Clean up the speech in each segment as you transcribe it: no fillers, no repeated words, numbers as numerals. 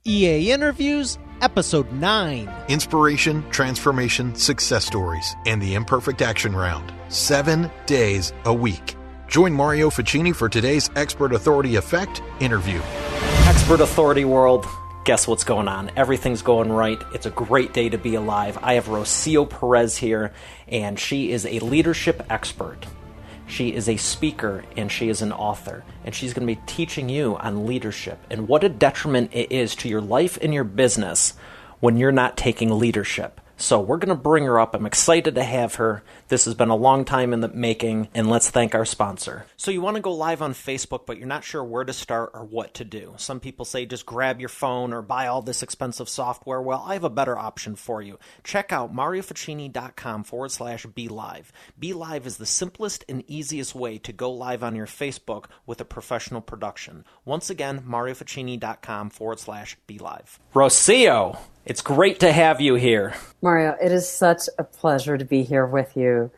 EA Interviews, Episode 9. Inspiration, transformation, success stories, and the imperfect action round. 7 days a week. Join Mario Ficini for today's Expert Authority Effect interview. Expert Authority world, guess what's going on? Everything's going right. It's a great day to be alive. I have Rocio Perez here, and she is a leadership expert. She is a speaker, and she is an author, and she's going to be teaching you on leadership and what a detriment it is to your life and your business when you're not taking leadership. So we're going to bring her up. I'm excited to have her. This has been a long time in the making, and let's thank our sponsor. So you want to go live on Facebook, but you're not sure where to start or what to do. Some people say just grab your phone or buy all this expensive software. Well, I have a better option for you. Check out marioficini.com/BeLive. BeLive is the simplest and easiest way to go live on your Facebook with a professional production. Once again, marioficini.com/BeLive. Rocio, it's great to have you here. Mario, it is such a pleasure to be here with you.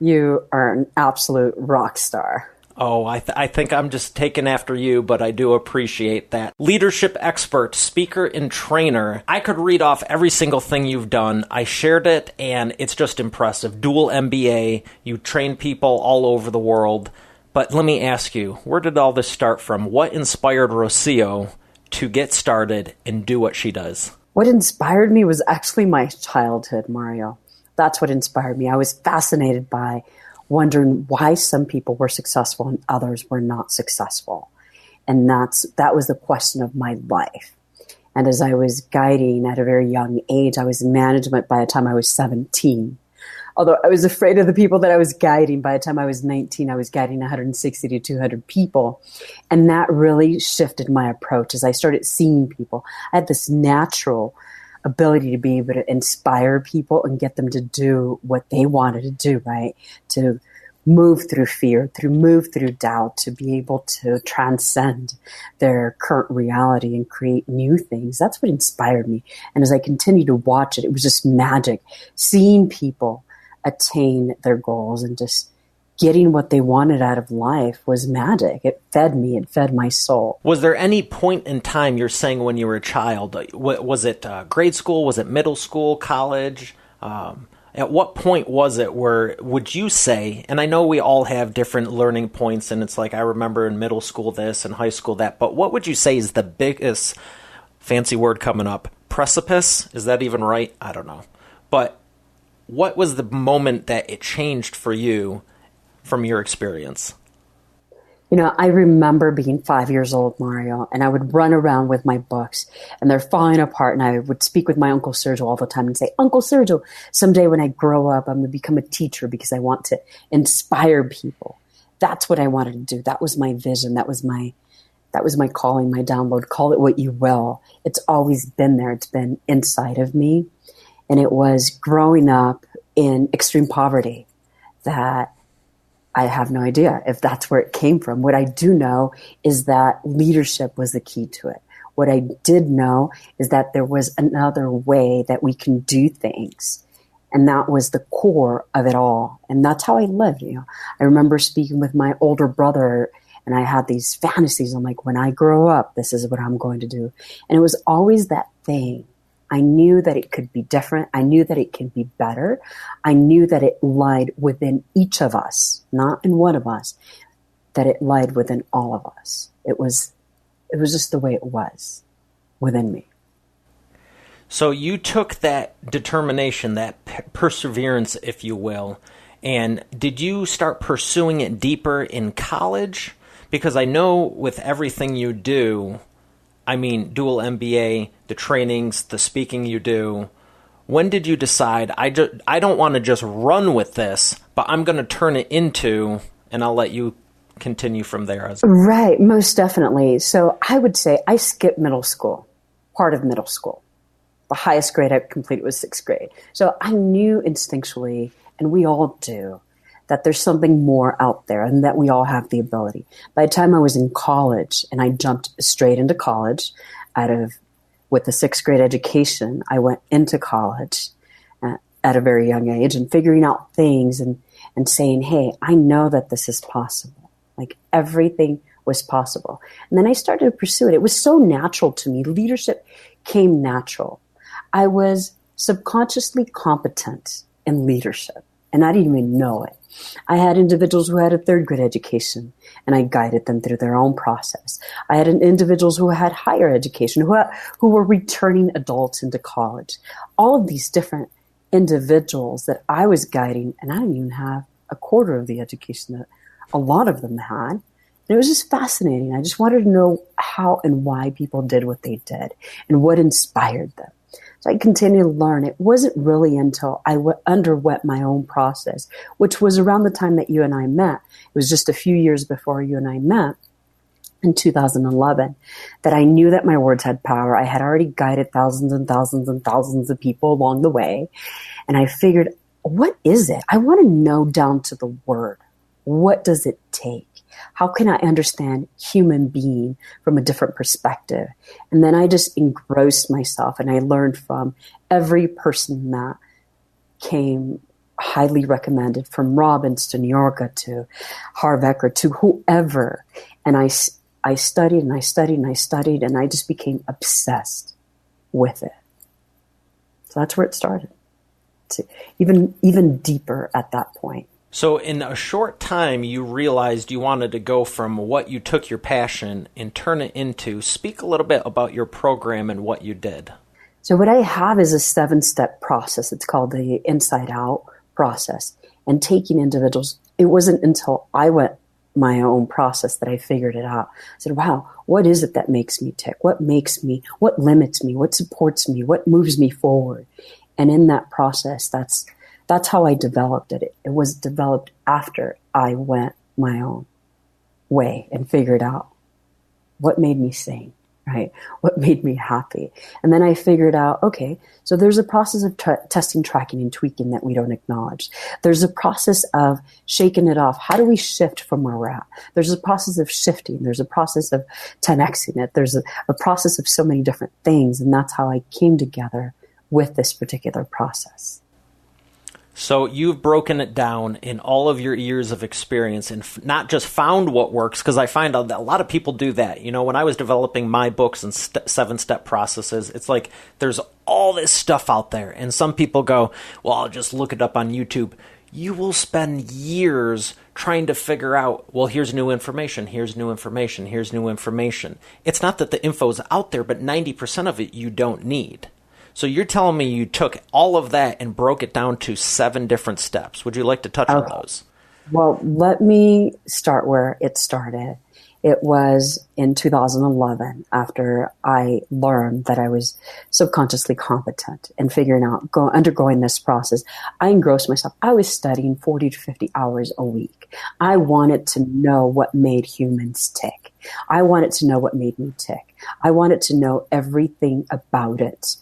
You are an absolute rock star. Oh, I think I'm just taking after you, but I do appreciate that. Leadership expert, speaker, and trainer. I could read off every single thing you've done. I shared it, and it's just impressive. Dual MBA. You train people all over the world. But let me ask you, where did all this start from? What inspired Rocio to get started and do what she does? What inspired me was actually my childhood, Mario. That's what inspired me. I was fascinated by wondering why some people were successful and others were not successful. And that was the question of my life. And as I was guiding at a very young age, I was in management by the time I was 17. Although I was afraid of the people that I was guiding. By the time I was 19, I was guiding 160 to 200 people. And that really shifted my approach as I started seeing people. I had this natural ability to be able to inspire people and get them to do what they wanted to do, right? To move through fear, to move through doubt, to be able to transcend their current reality and create new things. That's what inspired me. And as I continued to watch it, it was just magic. Seeing people attain their goals and just getting what they wanted out of life was magic. It fed me. It fed my soul. Was there any point in time, you're saying when you were a child, was it grade school? Was it middle school, college? At what point was it where, would you say, and I know we all have different learning points, and it's like I remember in middle school this and high school that, but what would you say is the biggest, fancy word coming up, precipice? Is that even right? I don't know. But what was the moment that it changed for you from your experience? You know, I remember being 5 years old, Mario, and I would run around with my books, and they're falling apart, and I would speak with my Uncle Sergio all the time and say, Uncle Sergio, someday when I grow up, I'm going to become a teacher because I want to inspire people. That's what I wanted to do. That was my vision. That was my calling, my download. Call it what you will. It's always been there. It's been inside of me. And it was growing up in extreme poverty that I have no idea if that's where it came from. What I do know is that leadership was the key to it. What I did know is that there was another way that we can do things. And that was the core of it all. And that's how I lived. You know, I remember speaking with my older brother, and I had these fantasies. I'm like, when I grow up, this is what I'm going to do. And it was always that thing. I knew that it could be different. I knew that it could be better. I knew that it lied within each of us, not in one of us, that it lied within all of us. It was just the way it was within me. So you took that determination, that perseverance, if you will, and did you start pursuing it deeper in college? Because I know with everything you do, I mean, dual MBA, the trainings, the speaking you do. When did you decide, I don't want to just run with this, but I'm going to turn it into, and I'll let you continue from there. Right, most definitely. So I would say I skipped middle school, part of middle school. The highest grade I completed was 6th grade. So I knew instinctually, and we all do, that there's something more out there and that we all have the ability. By the time I was in college, and I jumped straight into college with the 6th grade education, I went into college at a very young age and figuring out things and saying, hey, I know that this is possible. Like everything was possible. And then I started to pursue it. It was so natural to me. Leadership came natural. I was subconsciously competent in leadership, and I didn't even know it. I had individuals who had a third grade education, and I guided them through their own process. I had individuals who had higher education, who were returning adults into college. All of these different individuals that I was guiding, and I didn't even have a quarter of the education that a lot of them had. And it was just fascinating. I just wanted to know how and why people did what they did and what inspired them. So I continued to learn. It wasn't really until I underwent my own process, which was around the time that you and I met. It was just a few years before you and I met in 2011 that I knew that my words had power. I had already guided thousands and thousands and thousands of people along the way. And I figured, what is it? I want to know down to the word. What does it take? How can I understand human being from a different perspective? And then I just engrossed myself, and I learned from every person that came highly recommended, from Robbins to New Yorker to Harvecker to whoever. And I studied and I studied and I studied, and I just became obsessed with it. So that's where it started. It's even deeper at that point. So in a short time, you realized you wanted to go from what you took your passion and turn it into. Speak a little bit about your program and what you did. So what I have is a 7-step process. It's called the Inside Out process. And taking individuals, it wasn't until I went my own process that I figured it out. I said, wow, what is it that makes me tick? What limits me? What supports me? What moves me forward? And in that process, that's how I developed it. It was developed after I went my own way and figured out what made me sing, right? What made me happy. And then I figured out, okay, so there's a process of testing, tracking, and tweaking that we don't acknowledge. There's a process of shaking it off. How do we shift from where we're at? There's a process of shifting. There's a process of 10xing it. There's a process of so many different things. And that's how I came together with this particular process. So you've broken it down in all of your years of experience and not just found what works, because I find out that a lot of people do that. You know, when I was developing my books and 7-step processes, it's like there's all this stuff out there. And some people go, well, I'll just look it up on YouTube. You will spend years trying to figure out, well, here's new information, here's new information, here's new information. It's not that the info is out there, but 90% of it you don't need. So you're telling me you took all of that and broke it down to 7 different steps. Would you like to touch on those? Well, let me start where it started. It was in 2011 after I learned that I was subconsciously competent and figuring out, undergoing this process. I engrossed myself. I was studying 40 to 50 hours a week. I wanted to know what made humans tick. I wanted to know what made me tick. I wanted to know everything about it.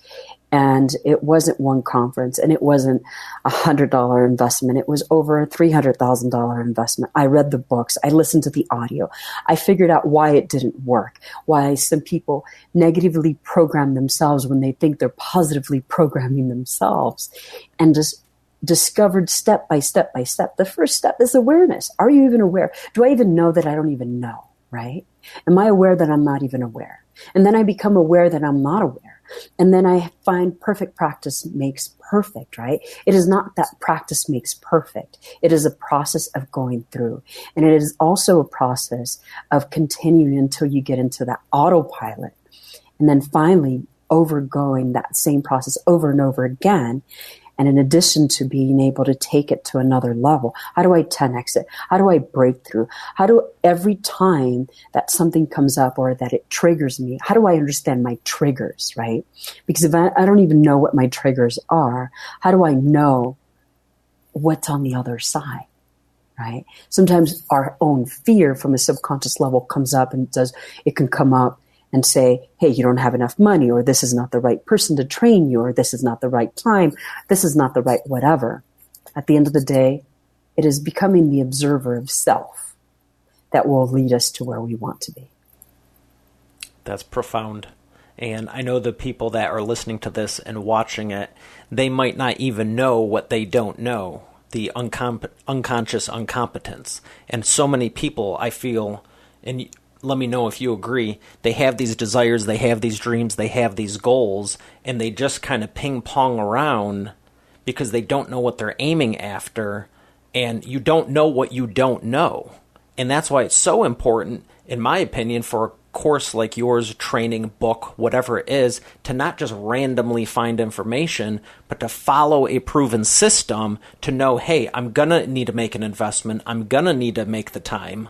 And it wasn't one conference, and it wasn't $100 investment. It was over a $300,000 investment. I read the books. I listened to the audio. I figured out why it didn't work, why some people negatively program themselves when they think they're positively programming themselves, and just discovered step by step by step. The first step is awareness. Are you even aware? Do I even know that I don't even know, right? Am I aware that I'm not even aware? And then I become aware that I'm not aware. And then I find perfect practice makes perfect, right? It is not that practice makes perfect. It is a process of going through. And it is also a process of continuing until you get into that autopilot. And then finally overgoing that same process over and over again. And in addition to being able to take it to another level, how do I 10x it? How do I break through? How do every time that something comes up or that it triggers me, how do I understand my triggers, right? Because if I don't even know what my triggers are, how do I know what's on the other side, right? Sometimes our own fear from a subconscious level comes up and it can come up and say, hey, you don't have enough money, or this is not the right person to train you, or this is not the right time, this is not the right whatever. At the end of the day, it is becoming the observer of self that will lead us to where we want to be. That's profound. And I know the people that are listening to this and watching it, they might not even know what they don't know, the unconscious incompetence. And so many people, I feel, and let me know if you agree, they have these desires, they have these dreams, they have these goals, and they just kind of ping pong around because they don't know what they're aiming after, and you don't know what you don't know. And that's why it's so important, in my opinion, for a course like yours, training, book, whatever it is, to not just randomly find information, but to follow a proven system to know, hey, I'm going to need to make an investment. I'm going to need to make the time.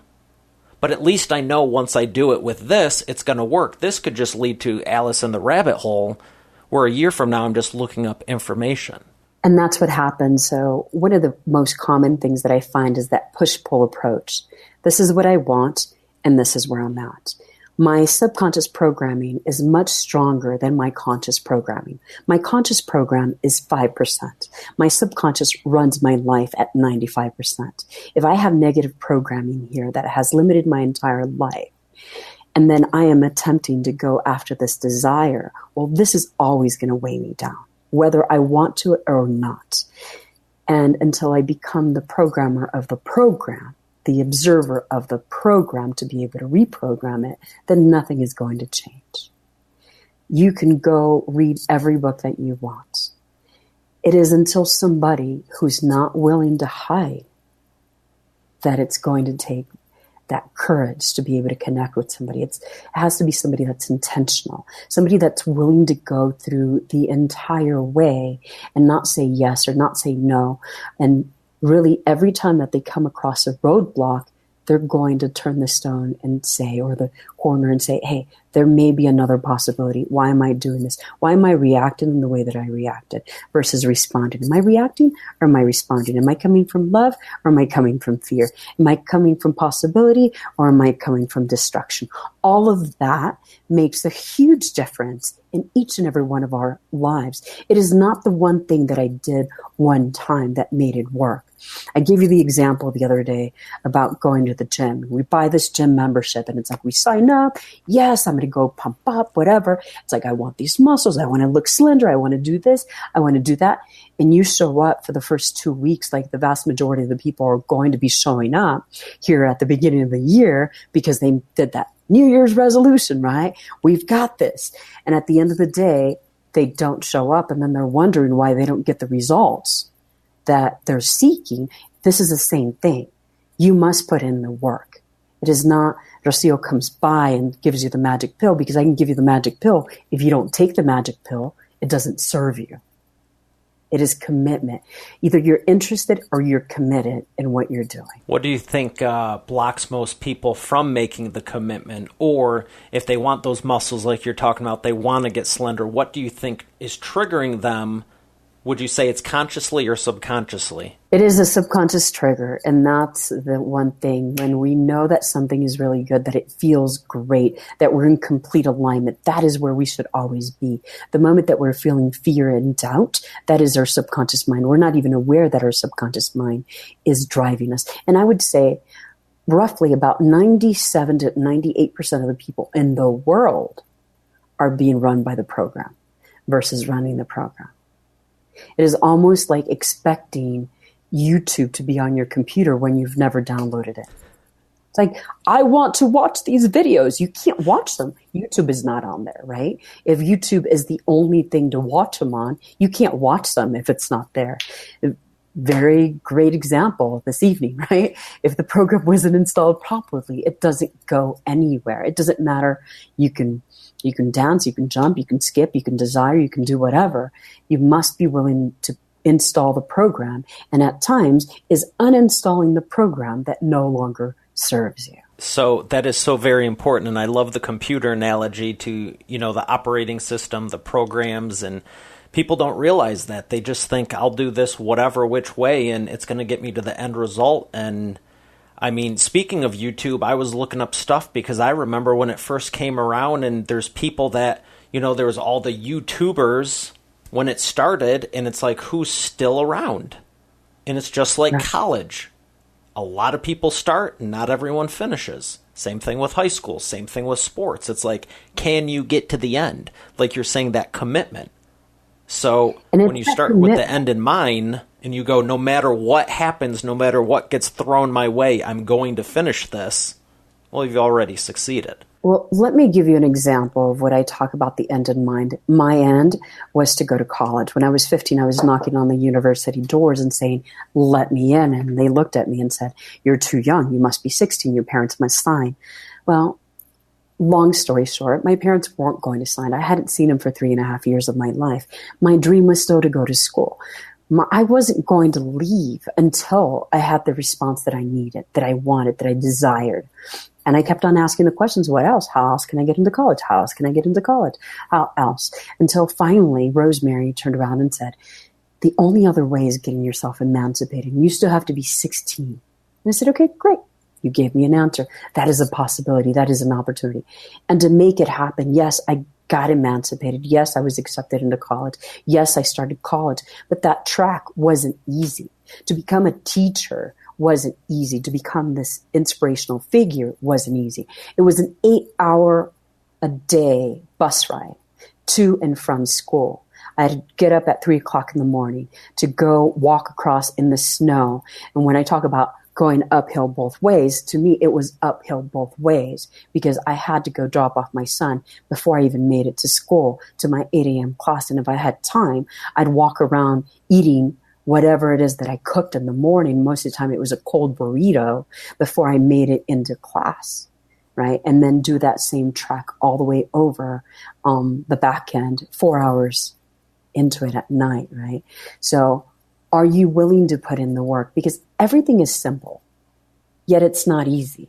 But at least I know once I do it with this, it's going to work. This could just lead to Alice in the rabbit hole, where a year from now I'm just looking up information. And that's what happens. So one of the most common things that I find is that push-pull approach. This is what I want, and this is where I'm at. My subconscious programming is much stronger than my conscious programming. My conscious program is 5%. My subconscious runs my life at 95%. If I have negative programming here that has limited my entire life, and then I am attempting to go after this desire, well, this is always going to weigh me down, whether I want to or not. And until I become the programmer of the program, the observer of the program to be able to reprogram it, then nothing is going to change. You can go read every book that you want. It is until somebody who's not willing to hide that it's going to take that courage to be able to connect with somebody. It has to be somebody that's intentional, somebody that's willing to go through the entire way and not say yes or not say no. And really, every time that they come across a roadblock, they're going to turn the stone and say, or the corner and say, hey, there may be another possibility. Why am I doing this? Why am I reacting in the way that I reacted versus responding? Am I reacting or am I responding? Am I coming from love or am I coming from fear? Am I coming from possibility or am I coming from destruction? All of that makes a huge difference in each and every one of our lives. It is not the one thing that I did one time that made it work. I gave you the example the other day about going to the gym. We buy this gym membership and it's like we sign up. Yes, I'm going to go pump up, whatever. It's like, I want these muscles. I want to look slender. I want to do this. I want to do that. And you show up for the first 2 weeks, like the vast majority of the people are going to be showing up here at the beginning of the year because they did that New Year's resolution, right? We've got this. And at the end of the day, they don't show up and then they're wondering why they don't get the results that they're seeking. This is the same thing. You must put in the work. It is not Rocio comes by and gives you the magic pill, because I can give you the magic pill. If you don't take the magic pill, it doesn't serve you. It is commitment. Either you're interested or you're committed in what you're doing. What do you think blocks most people from making the commitment? Or if they want those muscles like you're talking about, they want to get slender, what do you think is triggering them? Would you say it's consciously or subconsciously? It is a subconscious trigger, and that's the one thing. When we know that something is really good, that it feels great, that we're in complete alignment, that is where we should always be. The moment that we're feeling fear and doubt, that is our subconscious mind. We're not even aware that our subconscious mind is driving us. And I would say roughly about 97 to 98% of the people in the world are being run by the program versus running the program. It is almost like expecting YouTube to be on your computer when you've never downloaded it. It's like, I want to watch these videos. You can't watch them. YouTube is not on there, right? If YouTube is the only thing to watch them on, you can't watch them if it's not there. Very great example this evening, right? If the program wasn't installed properly, it doesn't go anywhere. It doesn't matter. You can dance, you can jump, you can skip, you can desire, you can do whatever. You must be willing to install the program, and at times is uninstalling the program that no longer serves you. So that is so very important, and I love the computer analogy to, the operating system, the programs, and people don't realize that. They just think, I'll do this whatever which way, and it's going to get me to the end result. And I mean, speaking of YouTube, I was looking up stuff because I remember when it first came around, and there's people that, there was all the YouTubers when it started, and it's like, who's still around? And it's just like college. A lot of people start, and not everyone finishes. Same thing with high school, same thing with sports. It's like, can you get to the end? Like you're saying, that commitment. So when you start with the end in mind, and you go, no matter what happens, no matter what gets thrown my way, I'm going to finish this. Well, you've already succeeded. Well, let me give you an example of what I talk about the end in mind. My end was to go to college. When I was 15, I was knocking on the university doors and saying, let me in. And they looked at me and said, you're too young. You must be 16. Your parents must sign. Well, long story short, my parents weren't going to sign. I hadn't seen them for 3.5 years of my life. My dream was still to go to school. I wasn't going to leave until I had the response that I needed, that I wanted, that I desired. And I kept on asking the questions, what else? How else can I get into college? How else can I get into college? How else? Until finally, Rosemary turned around and said, the only other way is getting yourself emancipated. You still have to be 16. And I said, okay, great. You gave me an answer. That is a possibility. That is an opportunity. And to make it happen, yes, I got emancipated. Yes, I was accepted into college. Yes, I started college. But that track wasn't easy. To become a teacher wasn't easy. To become this inspirational figure wasn't easy. It was an 8-hour-a-day bus ride to and from school. I had to get up at 3 o'clock in the morning to go walk across in the snow. And when I talk about going uphill both ways, to me, it was uphill both ways because I had to go drop off my son before I even made it to school to my 8 a.m. class. And if I had time, I'd walk around eating whatever it is that I cooked in the morning. Most of the time it was a cold burrito before I made it into class, right? And then do that same track all the way over the back end, 4 hours into it at night, right? So are you willing to put in the work? Because everything is simple, yet it's not easy.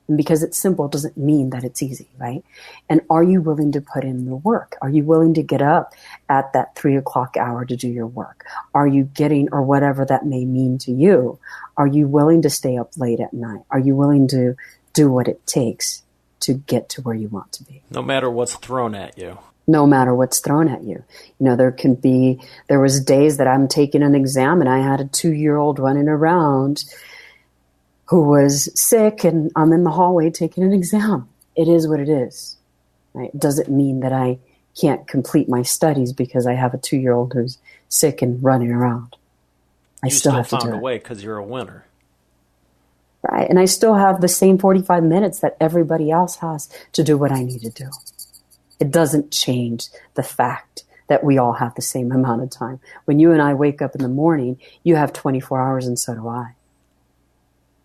And because it's simple doesn't mean that it's easy, right? And are you willing to put in the work? Are you willing to get up at that 3 o'clock hour to do your work? Are you getting, or whatever that may mean to you, are you willing to stay up late at night? Are you willing to do what it takes to get to where you want to be? No matter what's thrown at you. No matter what's thrown at you. You know, there was days that I'm taking an exam and I had a 2-year-old running around who was sick and I'm in the hallway taking an exam. It is what it is. Right? It doesn't mean that I can't complete my studies because I have a 2-year-old who's sick and running around. I still have to do it. You still found a way because you're a winner. Right. And I still have the same 45 minutes that everybody else has to do what I need to do. It doesn't change the fact that we all have the same amount of time. When you and I wake up in the morning, you have 24 hours and so do I.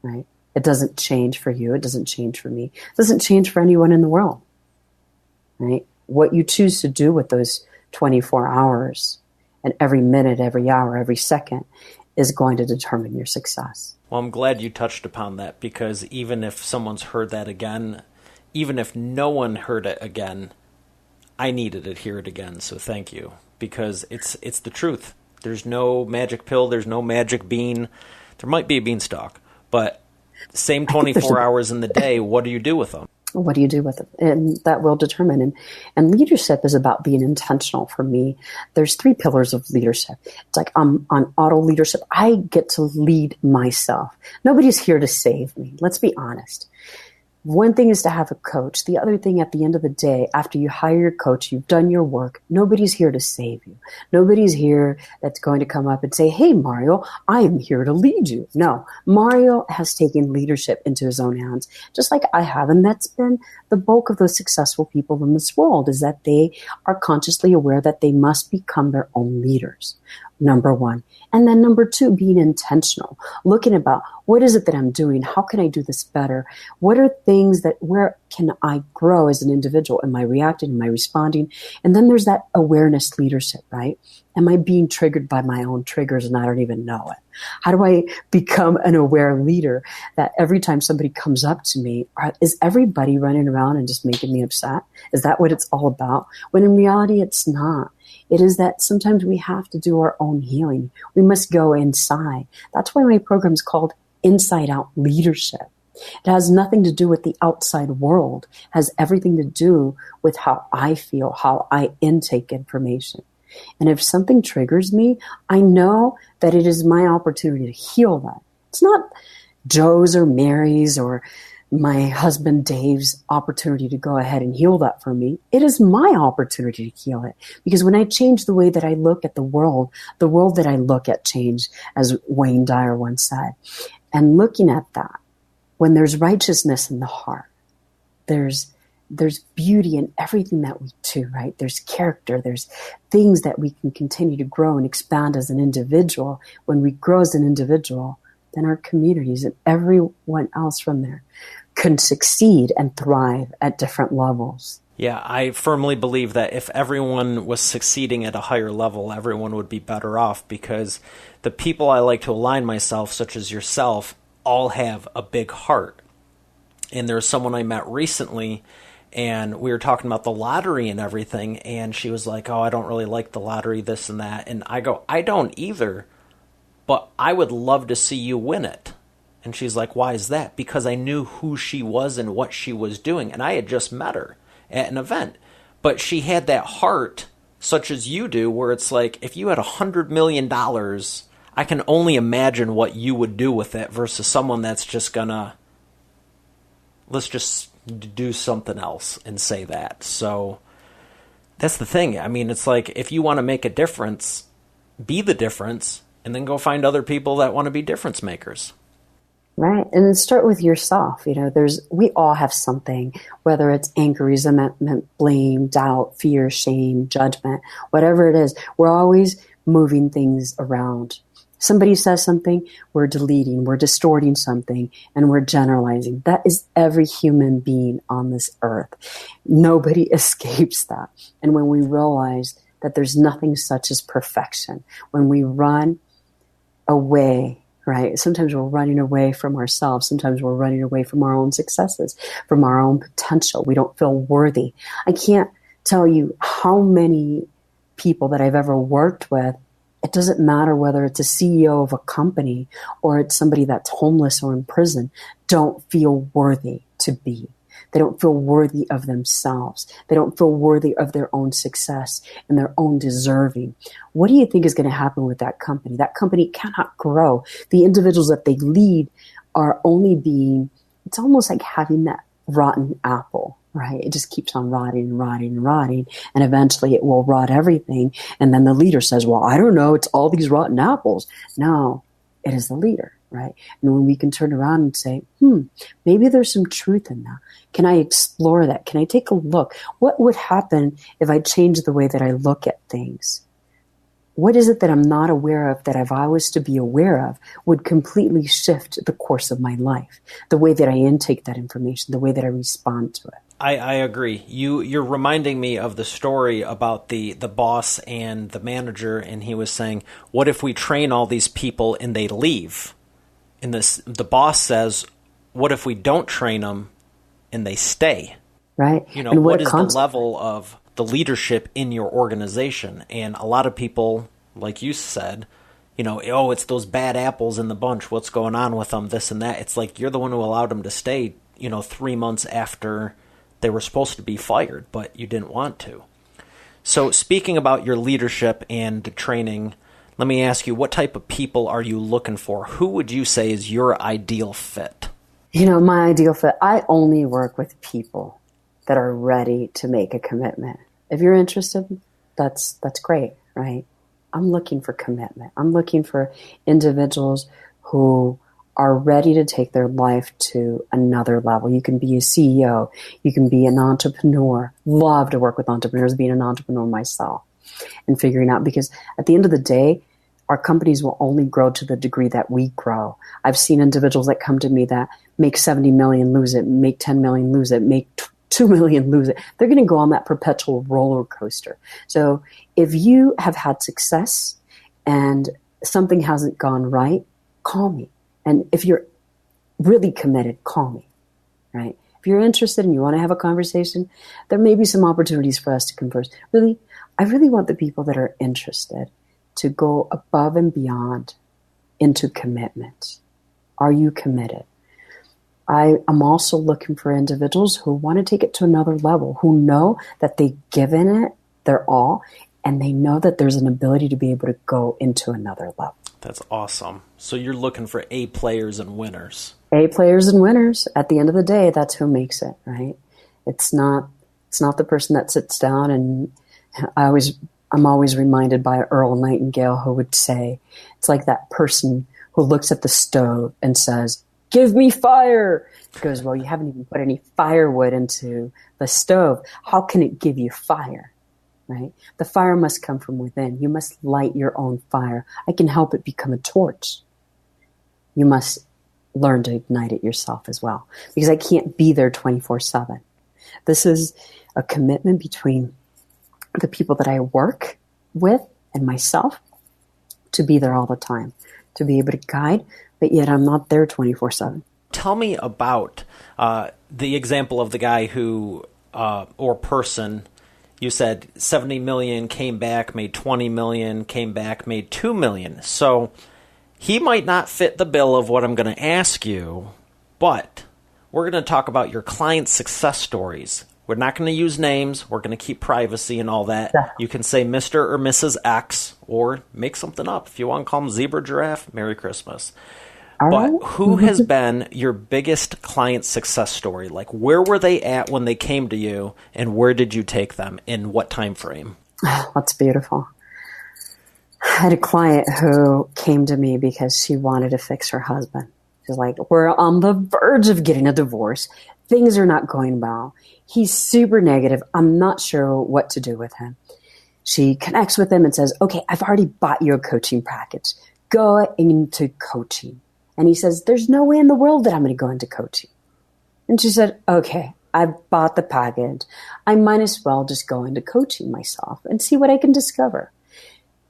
Right? It doesn't change for you. It doesn't change for me. It doesn't change for anyone in the world. Right? What you choose to do with those 24 hours and every minute, every hour, every second is going to determine your success. Well, I'm glad you touched upon that because even if someone's heard that again, even if no one heard it again, I needed to hear it again. So thank you because it's the truth. There's no magic pill. There's no magic bean. There might be a beanstalk. But same 24 hours in the day, what do you do with them? What do you do with it? And that will determine. And leadership is about being intentional for me. There's 3 pillars of leadership. It's like on auto leadership, I get to lead myself. Nobody's here to save me. Let's be honest. One thing is to have a coach. The other thing at the end of the day, after you hire your coach, you've done your work, nobody's here to save you. Nobody's here that's going to come up and say, hey, Mario, I am here to lead you. No, Mario has taken leadership into his own hands, just like I have. And that's been the bulk of the successful people in this world, is that they are consciously aware that they must become their own leaders. Number 1. And then number 2, being intentional, looking about what is it that I'm doing? How can I do this better? What are things where can I grow as an individual? Am I reacting? Am I responding? And then there's that awareness leadership, right? Am I being triggered by my own triggers and I don't even know it? How do I become an aware leader that every time somebody comes up to me, is everybody running around and just making me upset? Is that what it's all about? When in reality, it's not. It is that sometimes we have to do our own healing. We must go inside. That's why my program is called Inside Out Leadership. It has nothing to do with the outside world. It has everything to do with how I feel, how I intake information. And if something triggers me, I know that it is my opportunity to heal that. It's not Joe's or Mary's or my husband Dave's opportunity to go ahead and heal that for me. It is my opportunity to heal it. Because when I change the way that I look at the world that I look at changed, as Wayne Dyer once said. And looking at that when there's righteousness in the heart, there's beauty in everything that we do, right? There's character, there's things that we can continue to grow and expand as an individual. When we grow as an individual, then our communities and everyone else from there can succeed and thrive at different levels. Yeah, I firmly believe that if everyone was succeeding at a higher level, everyone would be better off, because the people I like to align myself, such as yourself, all have a big heart. And there's someone I met recently, and we were talking about the lottery and everything, and she was like, oh, I don't really like the lottery, this and that. And I go, I don't either, but I would love to see you win it. And she's like, why is that? Because I knew who she was and what she was doing, and I had just met her at an event. But she had that heart, such as you do, where it's like, if you had $100 million, I can only imagine what you would do with it versus someone that's just gonna, let's just do something else and say that. So that's the thing. I mean, it's like, if you want to make a difference, be the difference, and then go find other people that want to be difference makers. Right. And then start with yourself. We all have something, whether it's anger, resentment, blame, doubt, fear, shame, judgment, whatever it is. We're always moving things around. Somebody says something, we're deleting, we're distorting something, and we're generalizing. That is every human being on this earth. Nobody escapes that. And when we realize that there's nothing such as perfection, when we run away, right? Sometimes we're running away from ourselves. Sometimes we're running away from our own successes, from our own potential. We don't feel worthy. I can't tell you how many people that I've ever worked with. It doesn't matter whether it's a CEO of a company or it's somebody that's homeless or in prison, don't feel worthy to be. They don't feel worthy of themselves. They don't feel worthy of their own success and their own deserving. What do you think is going to happen with that company? That company cannot grow. The individuals that they lead are only being, it's almost like having that rotten apple, right? It just keeps on rotting and rotting and rotting, and eventually it will rot everything. And then the leader says, well, I don't know, it's all these rotten apples. No, it is the leader, right? And when we can turn around and say, maybe there's some truth in that. Can I explore that? Can I take a look? What would happen if I changed the way that I look at things? What is it that I'm not aware of that if I was to be aware of would completely shift the course of my life, the way that I intake that information, the way that I respond to it? I agree. You're reminding me of the story about the boss and the manager, and he was saying, what if we train all these people and they leave? And the boss says, what if we don't train them and they stay? Right. And what is the level of the leadership in your organization? And a lot of people, like you said, it's those bad apples in the bunch. What's going on with them? This and that. It's like, you're the one who allowed them to stay, 3 months after they were supposed to be fired, but you didn't want to. So speaking about your leadership and training, let me ask you, what type of people are you looking for? Who would you say is your ideal fit? My ideal fit, I only work with people that are ready to make a commitment. If you're interested, that's great, right? I'm looking for commitment. I'm looking for individuals who are ready to take their life to another level. You can be a CEO. You can be an entrepreneur. Love to work with entrepreneurs, being an entrepreneur myself and figuring out, because at the end of the day, our companies will only grow to the degree that we grow. I've seen individuals that come to me that make 70 million, lose it, make 10 million, lose it, make 2 million, lose it. They're going to go on that perpetual roller coaster. So if you have had success and something hasn't gone right, call me. And if you're really committed, call me, right? If you're interested and you want to have a conversation, there may be some opportunities for us to converse. Really, I really want the people that are interested to go above and beyond into commitment. Are you committed? I am also looking for individuals who want to take it to another level, who know that they've given it their all, and they know that there's an ability to be able to go into another level. That's awesome. So you're looking for A players and winners. A players and winners. At the end of the day, that's who makes it, right? It's not the person that sits down, and I'm always reminded by Earl Nightingale, who would say, it's like that person who looks at the stove and says, give me fire. He goes, well, you haven't even put any firewood into the stove. How can it give you fire? Right? The fire must come from within. You must light your own fire. I can help it become a torch. You must learn to ignite it yourself as well, because I can't be there 24/7. This is a commitment between the people that I work with and myself to be there all the time, to be able to guide, but yet I'm not there 24/7. Tell me about the example of the guy who, or person, you said 70 million, came back, made 20 million, came back, made 2 million. So he might not fit the bill of what I'm going to ask you, but we're going to talk about your client success stories. We're not going to use names. We're going to keep privacy and all that. Yeah. You can say Mr. or Mrs. X, or make something up. If you want to call them Zebra Giraffe, Merry Christmas. But who has been your biggest client success story? Like, where were they at when they came to you, and where did you take them in what time frame? Oh, that's beautiful. I had a client who came to me because she wanted to fix her husband. She's like, we're on the verge of getting a divorce. Things are not going well. He's super negative. I'm not sure what to do with him. She connects with him and says, okay, I've already bought you a coaching package. Go into coaching. And he says, there's no way in the world that I'm going to go into coaching. And she said, okay, I've bought the package. I might as well just go into coaching myself and see what I can discover.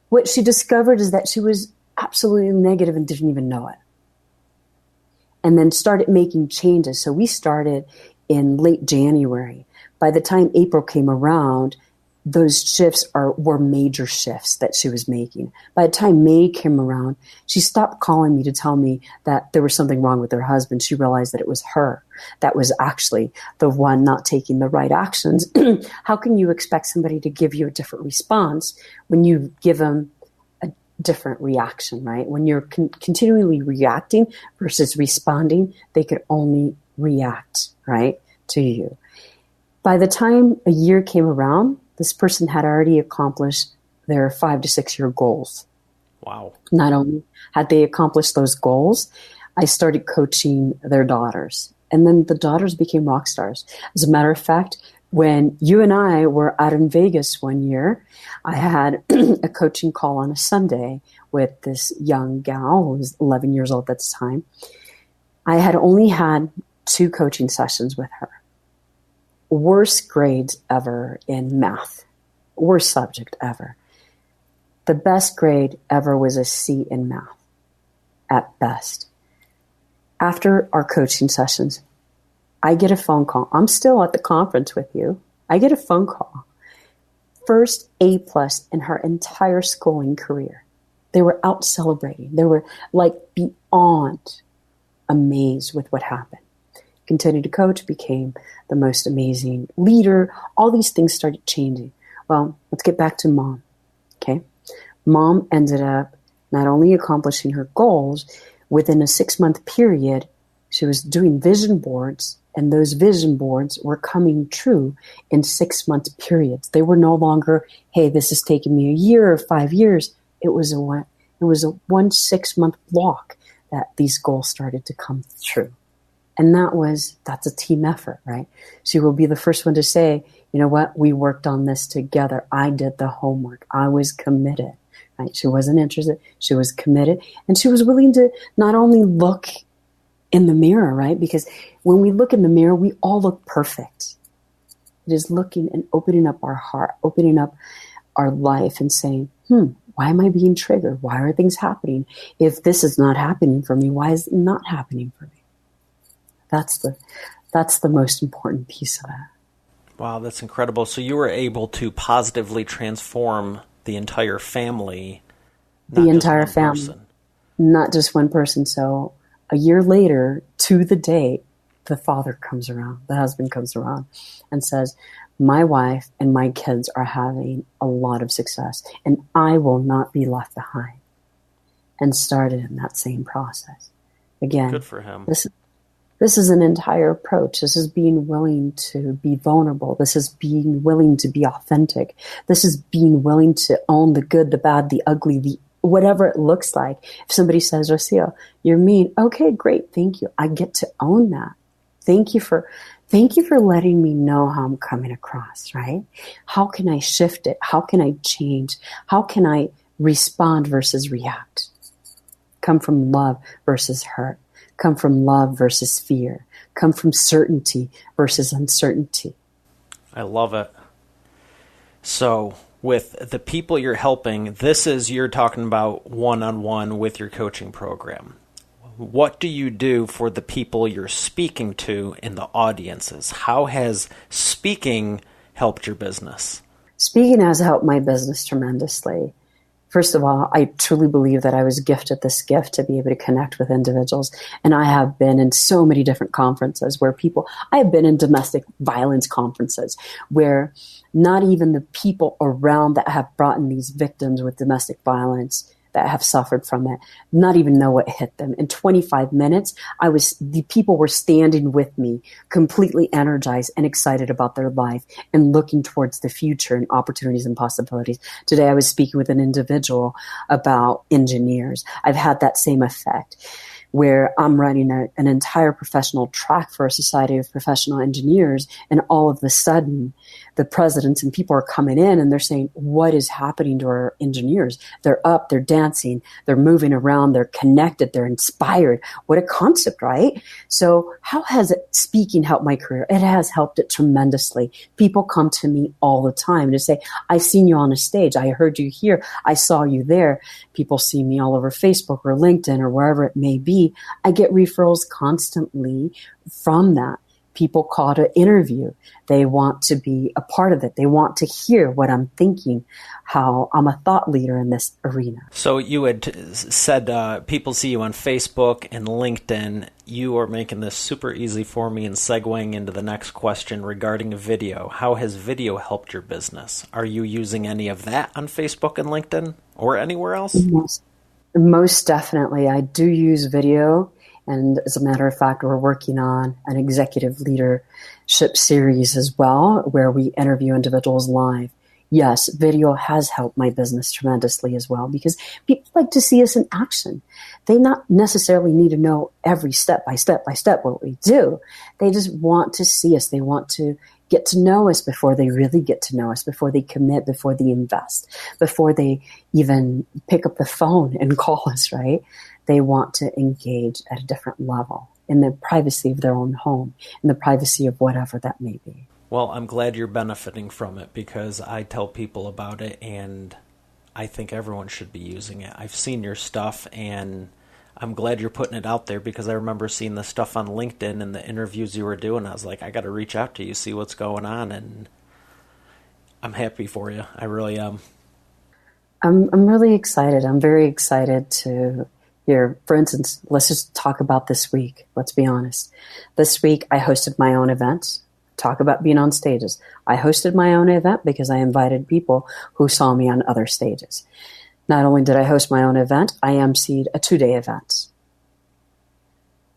What she discovered is that she was absolutely negative and didn't even know it. And then started making changes. So we started in late January. By the time April came around, those shifts were major shifts that she was making. By the time May came around, she stopped calling me to tell me that there was something wrong with her husband. She realized that it was her that was actually the one not taking the right actions. How can you expect somebody to give you a different response when you give them a different reaction, right? When you're continually reacting versus responding, they could only react, right, to you. By the time a year came around, this person had already accomplished their 5 to 6 year goals. Wow. Not only had they accomplished those goals, I started coaching their daughters. And then the daughters became rock stars. As a matter of fact, when you and I were out in Vegas one year, I had a coaching call on a Sunday with this young gal who was 11 years old at the time. I had only had 2 coaching sessions with her. Worst grades ever in math. Worst subject ever. The best grade ever was a C in math, at best. After our coaching sessions, I get a phone call. I'm still at the conference with you. I get a phone call. First A+ in her entire schooling career. They were out celebrating. They were like beyond amazed with what happened. Continued to coach, became the most amazing leader. All these things started changing. Well, let's get back to mom. Okay. Mom ended up not only accomplishing her goals, within a 6-month period, she was doing vision boards, and those vision boards were coming true in 6-month periods. They were no longer, hey, this has taken me a year or 5 years. It was a 1 6-month block that these goals started to come true. And that's a team effort, right? She will be the first one to say, you know what, we worked on this together. I did the homework. I was committed, right? She wasn't interested. She was committed. And she was willing to not only look in the mirror, right? Because when we look in the mirror, we all look perfect. It is looking and opening up our heart, opening up our life and saying, why am I being triggered? Why are things happening? If this is not happening for me, why is it not happening for me? That's the most important piece of that. Wow, that's incredible. So you were able to positively transform the entire family. The entire family. Not just one person. So a year later, to the date, the father comes around, the husband comes around and says, my wife and my kids are having a lot of success and I will not be left behind. And started in that same process. Again, good for him. This is an entire approach. This is being willing to be vulnerable. This is being willing to be authentic. This is being willing to own the good, the bad, the ugly, the whatever it looks like. If somebody says, Rocio, you're mean. Okay, great. Thank you. I get to own that. Thank you for letting me know how I'm coming across, right? How can I shift it? How can I change? How can I respond versus react? Come from love versus hurt. Come from love versus fear. Come from certainty versus uncertainty. I love it. So with the people you're helping, you're talking about one-on-one with your coaching program. What do you do for the people you're speaking to in the audiences? How has speaking helped your business? Speaking has helped my business tremendously. First of all, I truly believe that I was gifted this gift to be able to connect with individuals. And I have been in so many different conferences I have been in domestic violence conferences where not even the people around that have brought in these victims with domestic violence that have suffered from it, not even know what hit them. In 25 minutes, the people were standing with me, completely energized and excited about their life and looking towards the future and opportunities and possibilities. Today, I was speaking with an individual about engineers. I've had that same effect where I'm running an entire professional track for a society of professional engineers, and all of a sudden, the presidents and people are coming in and they're saying, what is happening to our engineers? They're up, they're dancing, they're moving around, they're connected, they're inspired. What a concept, right? So how has speaking helped my career? It has helped it tremendously. People come to me all the time to say, I've seen you on a stage. I heard you here. I saw you there. People see me all over Facebook or LinkedIn or wherever it may be. I get referrals constantly from that. People call to interview. They want to be a part of it. They want to hear what I'm thinking, how I'm a thought leader in this arena. So you had said people see you on Facebook and LinkedIn. You are making this super easy for me and segueing into the next question regarding video. How has video helped your business? Are you using any of that on Facebook and LinkedIn or anywhere else? Most definitely. I do use video. And as a matter of fact, we're working on an executive leadership series as well, where we interview individuals live. Yes, video has helped my business tremendously as well, because people like to see us in action. They not necessarily need to know every step by step what we do. They just want to see us. They want to get to know us before they really get to know us, before they commit, before they invest, before they even pick up the phone and call us, right? They want to engage at a different level in the privacy of their own home, in the privacy of whatever that may be. Well, I'm glad you're benefiting from it, because I tell people about it and I think everyone should be using it. I've seen your stuff and I'm glad you're putting it out there, because I remember seeing the stuff on LinkedIn and the interviews you were doing. I was like, I got to reach out to you, see what's going on, and I'm happy for you. I really am. I'm really excited. I'm very excited to hear. For instance, let's just talk about this week. Let's be honest. This week, I hosted my own event. Talk about being on stages. I hosted my own event because I invited people who saw me on other stages. Not only did I host my own event, I emceed a 2-day event.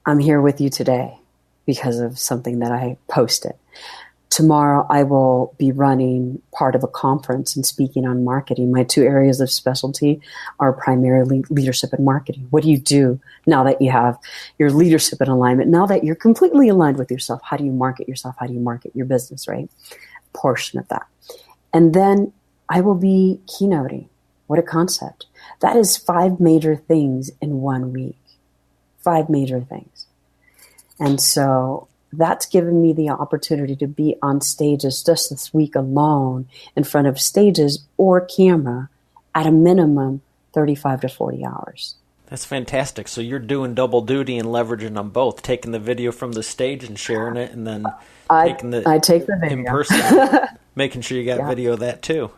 I'm here with you today because of something that I posted. Tomorrow, I will be running part of a conference and speaking on marketing. My 2 areas of specialty are primarily leadership and marketing. What do you do now that you have your leadership in alignment? Now that you're completely aligned with yourself, how do you market yourself? How do you market your business, right? Portion of that. And then I will be keynoting. What a concept. That is 5 major things in 1 week. 5 major things. And so that's given me the opportunity to be on stages just this week alone, in front of stages or camera, at a minimum 35 to 40 hours. That's fantastic. So you're doing double duty and leveraging on both, taking the video from the stage and sharing it, and then I take the video in person, making sure you got video of that too.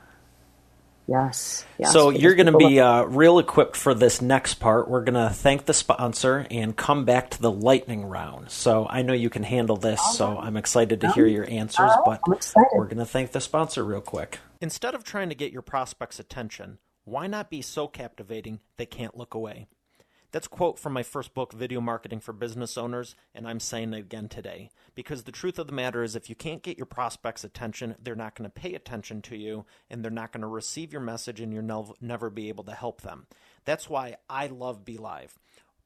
Yes. So you're going to be real equipped for this next part. We're going to thank the sponsor and come back to the lightning round. So I know you can handle this, so I'm excited to hear your answers, but we're going to thank the sponsor real quick. Instead of trying to get your prospects' attention, why not be so captivating they can't look away? That's a quote from my first book, Video Marketing for Business Owners, and I'm saying it again today. Because the truth of the matter is, if you can't get your prospects' attention, they're not going to pay attention to you, and they're not going to receive your message, and you'll never be able to help them. That's why I love BeLive.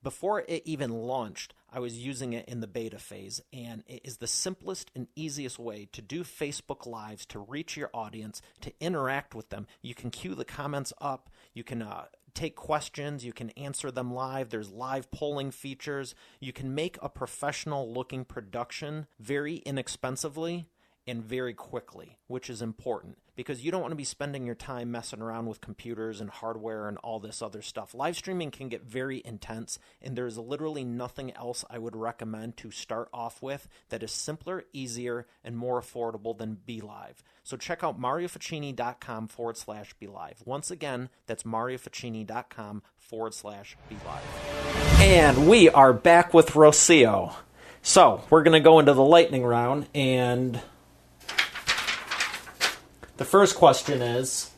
Before it even launched, I was using it in the beta phase, and it is the simplest and easiest way to do Facebook Lives, to reach your audience, to interact with them. You can queue the comments up, you can take questions, you can answer them live, there's live polling features, you can make a professional looking production very inexpensively and very quickly, which is important because you don't want to be spending your time messing around with computers and hardware and all this other stuff. Live streaming can get very intense, and there's literally nothing else I would recommend to start off with that is simpler, easier, and more affordable than BeLive. So check out mariofacchini.com/BeLive. Once again, that's mariofacchini.com/BeLive. And we are back with Rocio. So we're going to go into the lightning round, and the first question is,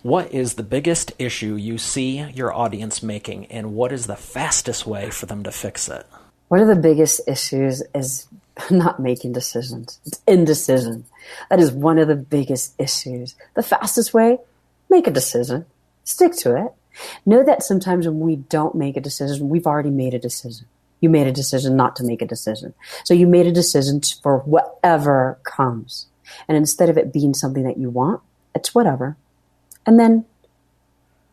what is the biggest issue you see your audience making, and what is the fastest way for them to fix it? One of the biggest issues is not making decisions. It's indecision. That is one of the biggest issues. The fastest way, make a decision. Stick to it. Know that sometimes when we don't make a decision, we've already made a decision. You made a decision not to make a decision. So you made a decision for whatever comes. And instead of it being something that you want, it's whatever. And then